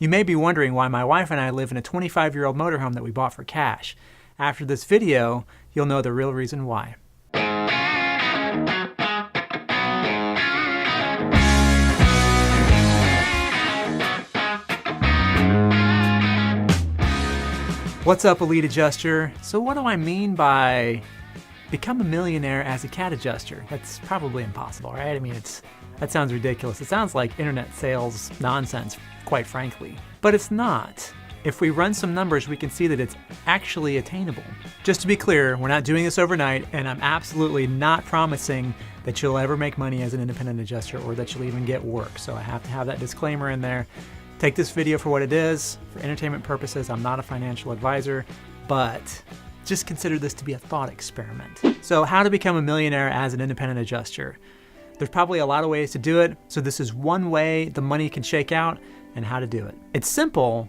You may be wondering why my wife and I live in a 25-year-old motorhome that we bought for cash. After this video, you'll know the real reason why. What's up, Elite Adjuster? So what do I mean by become a millionaire as a cat adjuster? That's probably impossible, right? I mean, that sounds ridiculous. It sounds like internet sales nonsense, quite frankly. But it's not. If we run some numbers, we can see that it's actually attainable. Just to be clear, we're not doing this overnight, and I'm absolutely not promising that you'll ever make money as an independent adjuster or that you'll even get work. So I have to have that disclaimer in there. Take this video for what it is, for entertainment purposes. I'm not a financial advisor, but just consider this to be a thought experiment. So how to become a millionaire as an independent adjuster? There's probably a lot of ways to do it. So this is one way the money can shake out and how to do it. It's simple,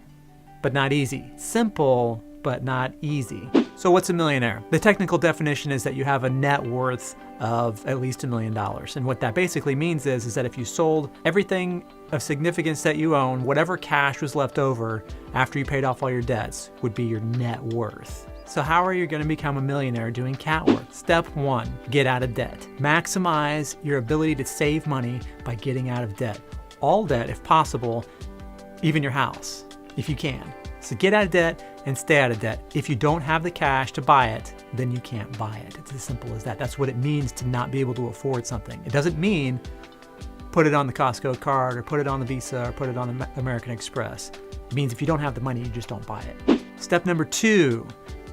but not easy. Simple, but not easy. So what's a millionaire? The technical definition is that you have a net worth of at least $1 million. And what that basically means is that if you sold everything of significance that you own, whatever cash was left over after you paid off all your debts would be your net worth. So how are you going to become a millionaire doing cat work? Step 1, get out of debt. Maximize your ability to save money by getting out of debt. All debt if possible, even your house, if you can. So get out of debt and stay out of debt. If you don't have the cash to buy it, then you can't buy it. It's as simple as that. That's what it means to not be able to afford something. It doesn't mean put it on the Costco card or put it on the Visa or put it on the American Express. It means if you don't have the money, you just don't buy it. Step number 2,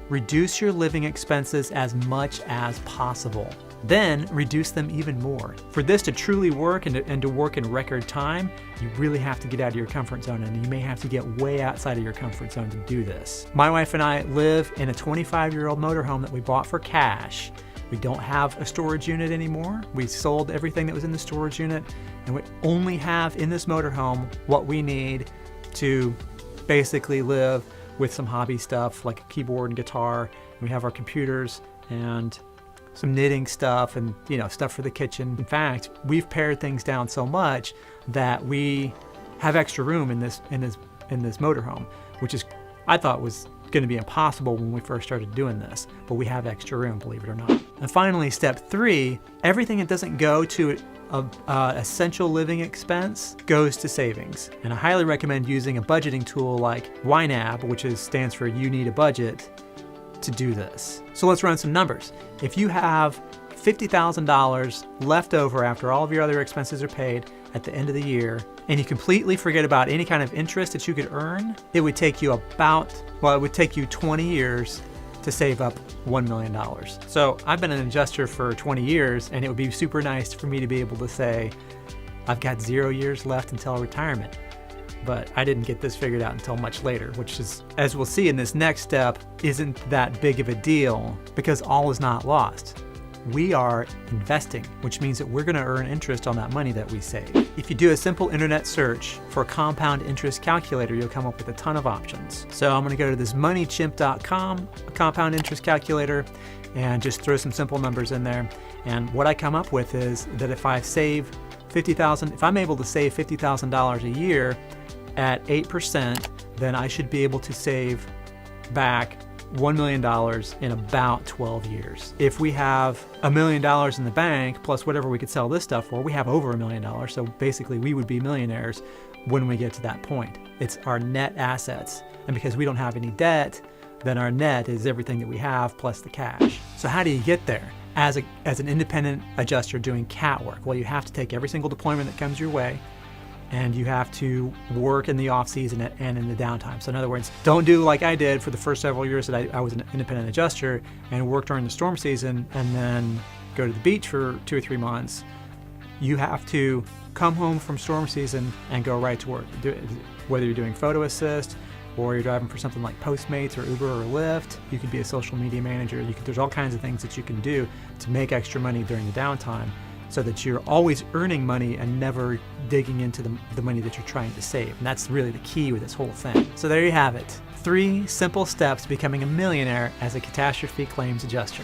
reduce your living expenses as much as possible. Then reduce them even more. For this to truly work and to work in record time, you really have to get out of your comfort zone, and you may have to get way outside of your comfort zone to do this. My wife and I live in a 25-year-old motorhome that we bought for cash. We don't have a storage unit anymore. We sold everything that was in the storage unit, and we only have in this motorhome what we need to basically live with some hobby stuff like a keyboard and guitar. We have our computers and some knitting stuff and stuff for the kitchen. In fact, we've pared things down so much that we have extra room in this motorhome, which is I thought was going to be impossible when we first started doing this, but we have extra room, believe it or not. And finally, step 3, everything that doesn't go to essential living expense goes to savings. And I highly recommend using a budgeting tool like YNAB, which stands for You Need a Budget, to do this. So let's run some numbers. If you have $50,000 left over after all of your other expenses are paid at the end of the year, and you completely forget about any kind of interest that you could earn, it would take you it would take you 20 years to save up $1 million. So I've been an adjuster for 20 years, and it would be super nice for me to be able to say, I've got 0 years left until retirement. But I didn't get this figured out until much later, which is, as we'll see in this next step, isn't that big of a deal because all is not lost. We are investing, which means that we're going to earn interest on that money that we save. If you do a simple internet search for a compound interest calculator, you'll come up with a ton of options. So I'm going to go to this moneychimp.com, a compound interest calculator, and just throw some simple numbers in there. And what I come up with is that if I'm able to save $50,000 a year at 8%, then I should be able to save back $1 million in about 12 years. If we have $1 million in the bank, plus whatever we could sell this stuff for, we have over $1 million. So basically we would be millionaires when we get to that point. It's our net assets. And because we don't have any debt, then our net is everything that we have plus the cash. So how do you get there? As an independent adjuster doing cat work, well, you have to take every single deployment that comes your way, and you have to work in the off season and in the downtime. So in other words, don't do like I did for the first several years that I was an independent adjuster and worked during the storm season and then go to the beach for 2 or 3 months. You have to come home from storm season and go right to work. Whether you're doing photo assist or you're driving for something like Postmates or Uber or Lyft, you could be a social media manager. There's all kinds of things that you can do to make extra money during the downtime, so that you're always earning money and never digging into the money that you're trying to save. And that's really the key with this whole thing. So there you have it. 3 simple steps to becoming a millionaire as a catastrophe claims adjuster.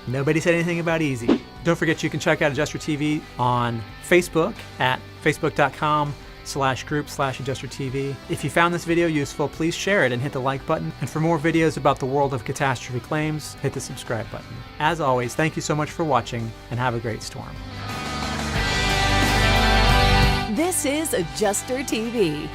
Nobody said anything about easy. Don't forget you can check out Adjuster TV on Facebook at facebook.com facebook.com/group/adjustertv. If you found this video useful, please share it and hit the like button. And for more videos about the world of catastrophe claims, hit the subscribe button. As always, thank you so much for watching, and have a great storm. This is Adjuster TV.